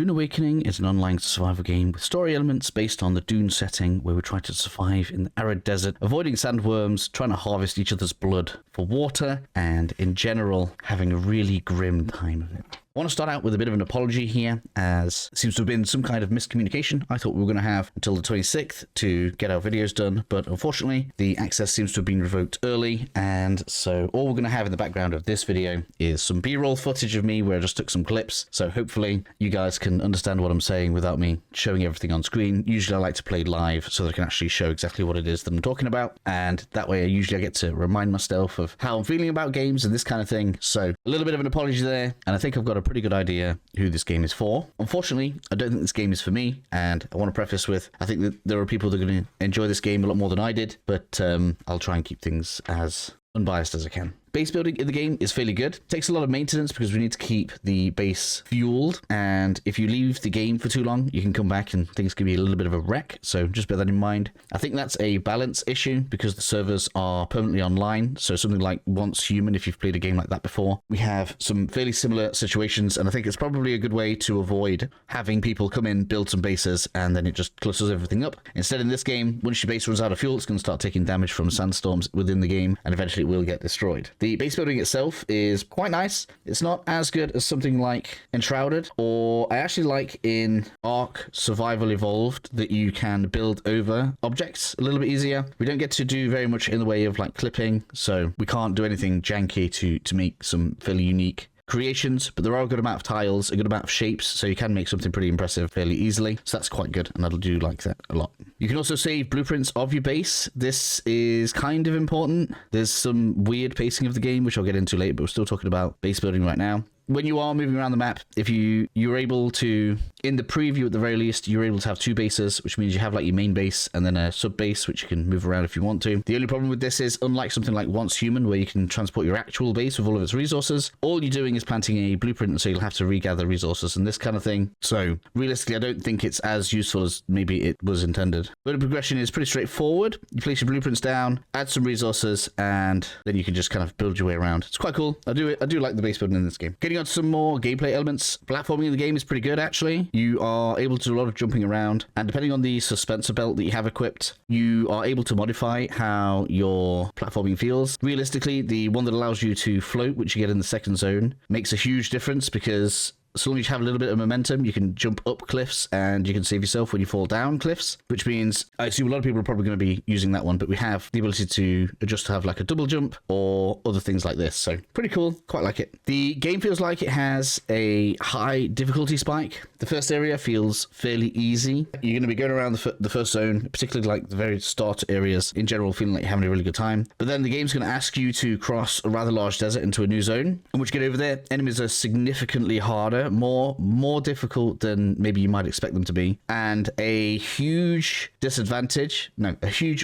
Dune Awakening is an online survival game with story elements based on the Dune setting where we try to survive in the arid desert, avoiding sandworms, trying to harvest each other's blood for water, and in general, having a really grim time of it. I want to start out with a bit of an apology here, as it seems to have been some kind of miscommunication. I thought we were going to have until the 26th to get our videos done, but unfortunately, the access seems to have been revoked early, and so all we're going to have in the background of this video is some B-roll footage of me where I just took some clips, so hopefully you guys can understand what I'm saying without me showing everything on screen. Usually I like to play live so that I can actually show exactly what it is that I'm talking about, and that way I get to remind myself of how I'm feeling about games and this kind of thing. So a little bit of an apology there, and I think I've got a pretty good idea who this game is for. Unfortunately, I don't think this game is for me, and I want to preface with, I think that there are people that are going to enjoy this game a lot more than I did, but I'll try and keep things as unbiased as I can. Base building in the game is fairly good. It takes a lot of maintenance because we need to keep the base fueled, and if you leave the game for too long, you can come back and things can be a little bit of a wreck, so just bear that in mind. I think that's a balance issue because the servers are permanently online, so something like Once Human, if you've played a game like that before, we have some fairly similar situations, and I think it's probably a good way to avoid having people come in, build some bases, and then it just clusters everything up. Instead, in this game, once your base runs out of fuel, it's going to start taking damage from sandstorms within the game, and eventually it will get destroyed. The base building itself is quite nice. It's not as good as something like Enshrouded, or I actually like in Ark Survival Evolved that you can build over objects a little bit easier. We don't get to do very much in the way of like clipping, so we can't do anything janky to make some fairly unique creations, but there are a good amount of tiles, a good amount of shapes, so you can make something pretty impressive fairly easily, so that's quite good, and I do like that a lot. You can also save blueprints of your base. This is kind of important. There's some weird pacing of the game, which I'll get into later, but we're still talking about base building right now. When you are moving around the map, if you're able to, in the preview at the very least, you're able to have two bases, which means you have like your main base and then a sub base, which you can move around if you want to. The only problem with this is, unlike something like Once Human, where you can transport your actual base with all of its resources, all you're doing is planting a blueprint, so you'll have to regather resources and this kind of thing. So realistically, I don't think it's as useful as maybe it was intended. But the progression is pretty straightforward. You place your blueprints down, add some resources, and then you can just kind of build your way around. It's quite cool. I do like the base building in this game. Getting on to some more gameplay elements. Platforming in the game is pretty good, actually. You are able to do a lot of jumping around, and depending on the suspensor belt that you have equipped, you are able to modify how your platforming feels. Realistically, the one that allows you to float, which you get in the second zone, makes a huge difference because so long as you have a little bit of momentum, you can jump up cliffs and you can save yourself when you fall down cliffs, which means I assume a lot of people are probably going to be using that one, but we have the ability to adjust to have like a double jump or other things like this. So pretty cool. Quite like it. The game feels like it has a high difficulty spike. The first area feels fairly easy. You're going to be going around the first zone, particularly like the very start areas, in general feeling like you're having a really good time. But then the game's going to ask you to cross a rather large desert into a new zone. And once you get over there, enemies are significantly harder, more difficult than maybe you might expect them to be, and a huge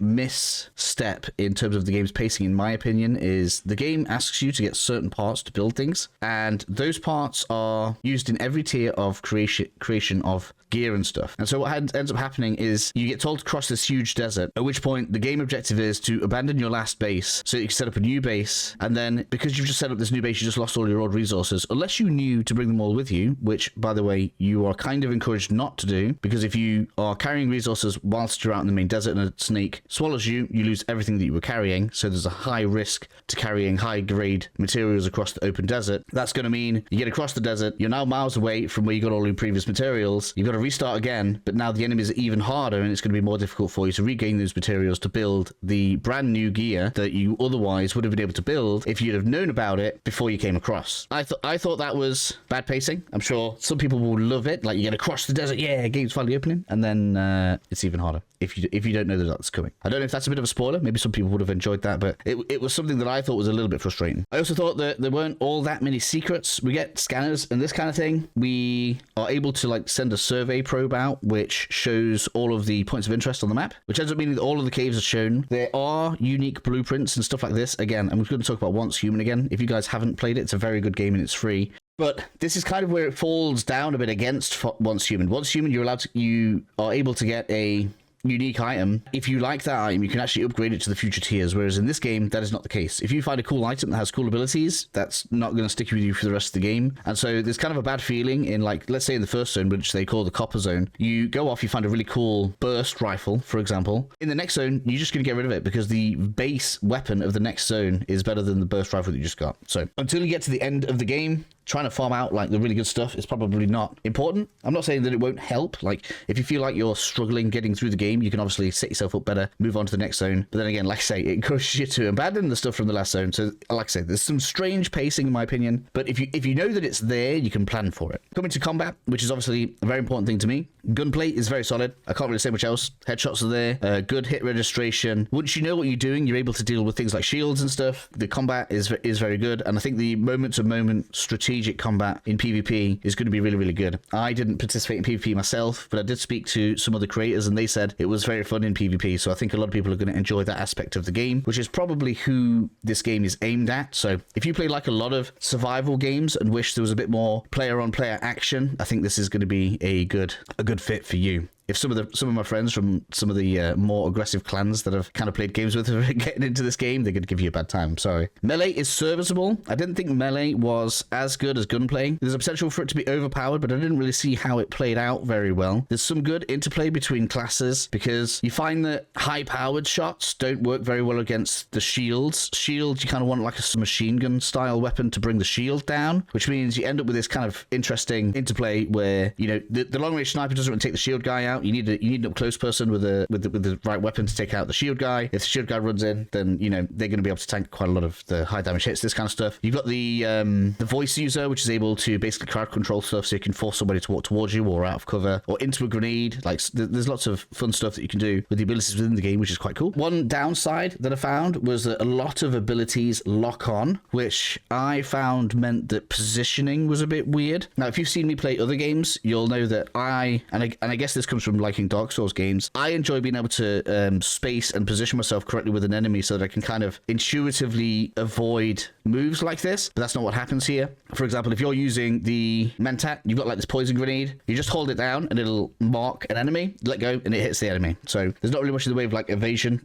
misstep in terms of the game's pacing, in my opinion, is the game asks you to get certain parts to build things, and those parts are used in every tier of creation of gear and stuff. And so what ends up happening is you get told to cross this huge desert, at which point the game objective is to abandon your last base so you can set up a new base, and then because you've just set up this new base, you just lost all your old resources, unless you knew to bring them all with you, which, by the way, you are kind of encouraged not to do, because if you are carrying resources whilst you're out in the main desert and a snake swallows you, you lose everything that you were carrying, so there's a high risk to carrying high-grade materials across the open desert. That's going to mean you get across the desert, you're now miles away from where you got all your previous materials, you've got to restart again, but now the enemies are even harder, and it's going to be more difficult for you to regain those materials to build the brand new gear that you otherwise would have been able to build if you'd have known about it before you came across. I thought that was bad pacing. I'm sure some people will love it, like you get across the desert, yeah, game's finally opening, and then it's even harder if you don't know that that's coming. I don't know if that's a bit of a spoiler. Maybe some people would have enjoyed that, but it was something that I thought was a little bit frustrating. I also thought that there weren't all that many secrets. We get scanners and this kind of thing. We are able to like send a survey probe out, which shows all of the points of interest on the map, which ends up meaning that all of the caves are shown. There are unique blueprints and stuff like this. Again, I'm going to talk about Once Human again. If you guys haven't played it, it's a very good game and it's free. But this is kind of where it falls down a bit against Once Human. Once Human, you are able to get a unique item, if you like that item, you can actually upgrade it to the future tiers, whereas in this game, that is not the case. If you find a cool item that has cool abilities, that's not going to stick with you for the rest of the game. And so there's kind of a bad feeling in, like, let's say in the first zone, which they call the copper zone, you go off, you find a really cool burst rifle, for example. In the next zone, you're just going to get rid of it because the base weapon of the next zone is better than the burst rifle that you just got. So until you get to the end of the game, trying to farm out like the really good stuff is probably not important. I'm not saying that it won't help. Like, if you feel like you're struggling getting through the game, you can obviously set yourself up better, move on to the next zone. But then again, like I say, it encourages you to abandon the stuff from the last zone. So like I say, there's some strange pacing in my opinion, but if you know that it's there, you can plan for it. Coming to combat, which is obviously a very important thing to me. Gunplay is very solid. I can't really say much else. Headshots are there. Good hit registration. Once you know what you're doing, you're able to deal with things like shields and stuff. The combat is very good, and I think the moment-to-moment strategic combat in PvP is going to be really, really good. I didn't participate in PvP myself, but I did speak to some of the creators, and they said it was very fun in PvP. So I think a lot of people are going to enjoy that aspect of the game, which is probably who this game is aimed at. So if you play like a lot of survival games and wish there was a bit more player-on-player action, I think this is going to be a good fit for you. If some of my friends from some of the more aggressive clans that I've kind of played games with are getting into this game, they're going to give you a bad time. I'm sorry. Melee is serviceable. I didn't think melee was as good as gunplay. There's a potential for it to be overpowered, but I didn't really see how it played out very well. There's some good interplay between classes because you find that high-powered shots don't work very well against the shields. Shields, you kind of want like a machine gun style weapon to bring the shield down, which means you end up with this kind of interesting interplay where, you know, the long-range sniper doesn't really take the shield guy out. You need an up-close person with the right weapon to take out the shield guy. If the shield guy runs in, then, you know, they're going to be able to tank quite a lot of the high damage hits, this kind of stuff. You've got the voice user, which is able to basically crowd control stuff, so you can force somebody to walk towards you or out of cover or into a grenade. Like, there's lots of fun stuff that you can do with the abilities within the game, which is quite cool. One downside that I found was that a lot of abilities lock on, which I found meant that positioning was a bit weird. Now, if you've seen me play other games, you'll know that I guess this comes from liking Dark Souls games, I enjoy being able to space and position myself correctly with an enemy so that I can kind of intuitively avoid moves like this, but that's not what happens here. For example, if you're using the Menta, you've got like this poison grenade, you just hold it down and it'll mark an enemy, let go, and it hits the enemy. So there's not really much in the way of like evasion.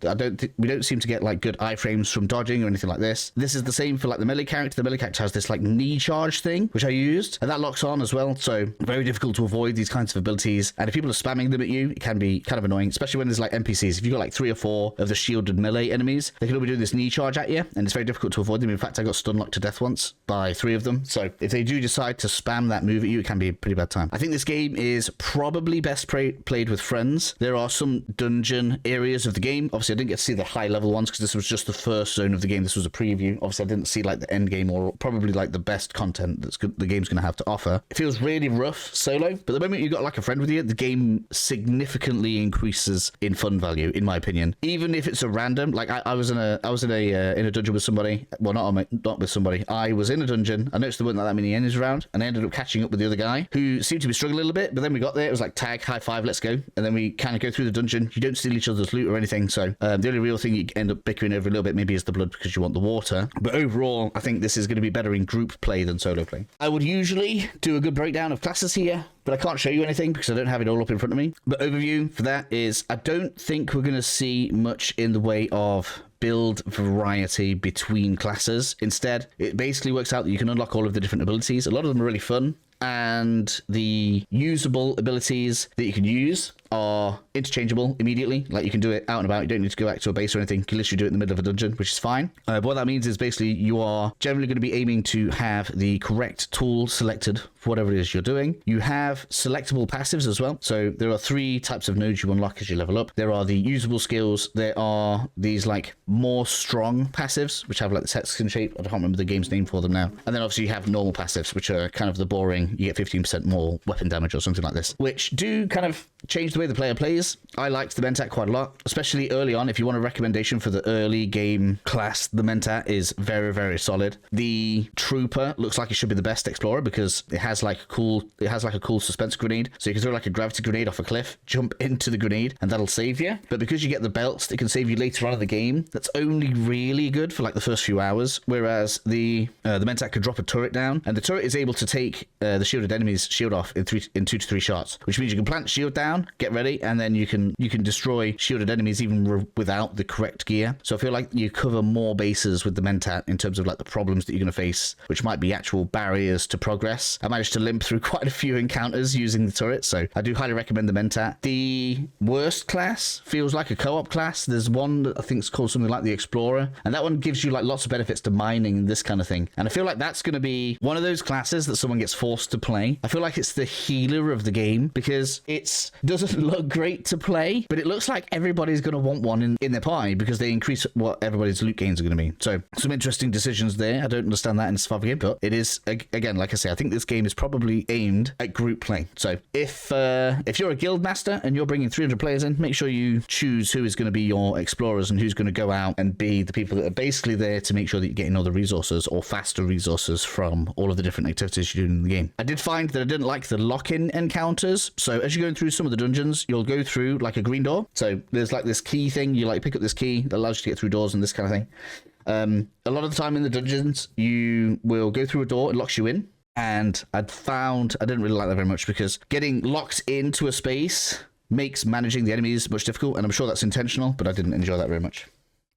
We don't seem to get like good iframes from dodging or anything like this. This is the same for like the melee character. The melee character has this like knee charge thing, which I used, and that locks on as well. So very difficult to avoid these kinds of abilities. And if people are spamming them at you, it can be kind of annoying, especially when there's like NPCs. If you've got like 3 or 4 of the shielded melee enemies, they can all be doing this knee charge at you, and it's very difficult to avoid them. In fact, I got stun locked to death once by 3 of them. So if they do decide to spam that move at you, it can be a pretty bad time. I think this game is probably best played with friends. There are some dungeon areas of the game. Obviously, I didn't get to see the high level ones because this was just the first zone of the game. This was a preview. Obviously, I didn't see like the end game or probably like the best content the game's going to have to offer. It feels really rough solo, but the moment you got like a friend with you, the game significantly increases in fun value, in my opinion. Even if it's a random, like I was in a dungeon with somebody. Well, not with somebody. I was in a dungeon. I noticed there weren't that many enemies around, and I ended up catching up with the other guy who seemed to be struggling a little bit. But then we got there. It was like tag, high five, let's go. And then we kind of go through the dungeon. You don't steal each other's loot or anything. So the only real thing you end up bickering over a little bit maybe is the blood because you want the water. But overall, I think this is going to be better in group play than solo play. I would usually do a good breakdown of classes here, but I can't show you anything because I don't have it all up in front of me. But overview for that is I don't think we're going to see much in the way of build variety between classes. Instead, it basically works out that you can unlock all of the different abilities. A lot of them are really fun, and the usable abilities that you can use are interchangeable immediately. Like, you can do it out and about. You don't need to go back to a base or anything. You can literally do it in the middle of a dungeon, which is fine. But what that means is basically you are generally going to be aiming to have the correct tool selected for whatever it is you're doing. You have selectable passives as well. So there are 3 types of nodes you unlock as you level up. There are the usable skills. There are these like more strong passives, which have like the hexagon shape. I can't remember the game's name for them now. And then obviously you have normal passives, which are kind of the boring, you get 15% more weapon damage or something like this, which do kind of change the way the player plays. I liked the Menta quite a lot, especially early on. If you want a recommendation for the early game class, the Menta is very, very solid. The Trooper looks like it should be the best explorer because it has like a cool suspense grenade, so you can throw like a gravity grenade off a cliff, jump into the grenade, and that'll save you. But because you get the belts that can save you later on in the game, that's only really good for like the first few hours. Whereas the Menta can drop a turret down, and the turret is able to take the shielded enemy's shield off in 2 to 3 shots, which means you can plant shield down down, get ready, and then you can destroy shielded enemies even without the correct gear. So I feel like you cover more bases with the Menta in terms of like the problems that you're going to face, which might be actual barriers to progress. I managed to limp through quite a few encounters using the turret, so I do highly recommend the Menta. The worst class feels like a co-op class. There's one that I think is called something like the Explorer, and that one gives you like lots of benefits to mining and this kind of thing. And I feel like that's going to be one of those classes that someone gets forced to play. I feel like it's the healer of the game because it doesn't look great to play, but it looks like everybody's going to want one in their party because they increase what everybody's loot gains are going to be. So some interesting decisions there. I don't understand that in a survival game, but it is, again, like I say, I think this game is probably aimed at group play. So if you're a guild master and you're bringing 300 players in, make sure you choose who is going to be your explorers and who's going to go out and be the people that are basically there to make sure that you're getting all the resources or faster resources from all of the different activities you're doing in the game. I did find that I didn't like the lock-in encounters. So as you're going through some of the dungeons, you'll go through like a green door. So there's like this key thing. You like pick up this key that allows you to get through doors and this kind of thing. A lot of the time in the dungeons, you will go through a door, it locks you in. And I'd found I didn't really like that very much because getting locked into a space makes managing the enemies much difficult. And I'm sure that's intentional, but I didn't enjoy that very much.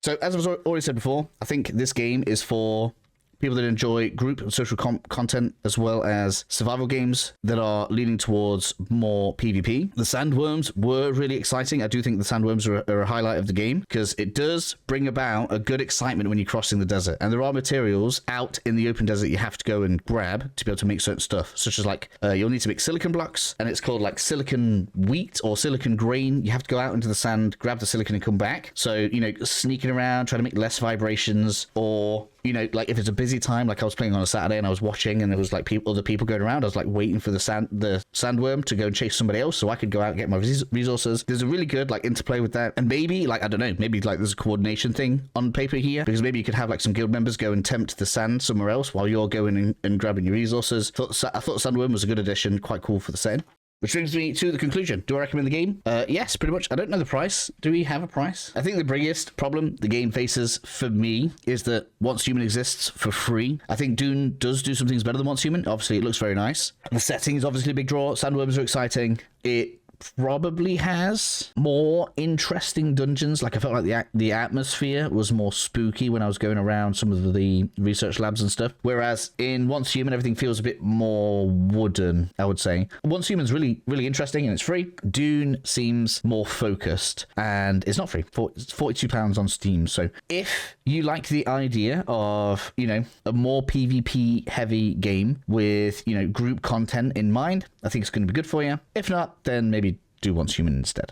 So as I've already said before, I think this game is for people that enjoy group and social content, as well as survival games that are leaning towards more PvP. The sandworms were really exciting. I do think the sandworms are a highlight of the game because it does bring about a good excitement when you're crossing the desert. And there are materials out in the open desert you have to go and grab to be able to make certain stuff, such as like you'll need to make silicon blocks, and it's called like silicon wheat or silicon grain. You have to go out into the sand, grab the silicon and come back. So, you know, sneaking around, trying to make less vibrations, or you know, like if it's a busy time, like I was playing on a Saturday and I was watching and there was like other people going around, I was like waiting for the sandworm to go and chase somebody else so I could go out and get my resources. There's a really good like interplay with that. And maybe like, I don't know, maybe like there's a coordination thing on paper here, because maybe you could have like some guild members go and tempt the sand somewhere else while you're going and grabbing your resources. I thought sandworm was a good addition, quite cool for the setting. Which brings me to the conclusion. Do I recommend the game? Yes, pretty much. I don't know the price. Do we have a price? I think the biggest problem the game faces for me is that Once Human exists for free. I think Dune does do some things better than Once Human. Obviously, it looks very nice. The setting is obviously a big draw. Sandworms are exciting. It probably has more interesting dungeons. Like I felt like the atmosphere was more spooky when I was going around some of the research labs and stuff, whereas in Once Human everything feels a bit more wooden, I would say. Once Human's really really and it's free. Dune seems more focused and it's not free. It's £42 on Steam. So if you like the idea of, you know, a more PvP heavy game with, you know, group content in mind, I think it's going to be good for you. If not, then maybe do Once Human instead.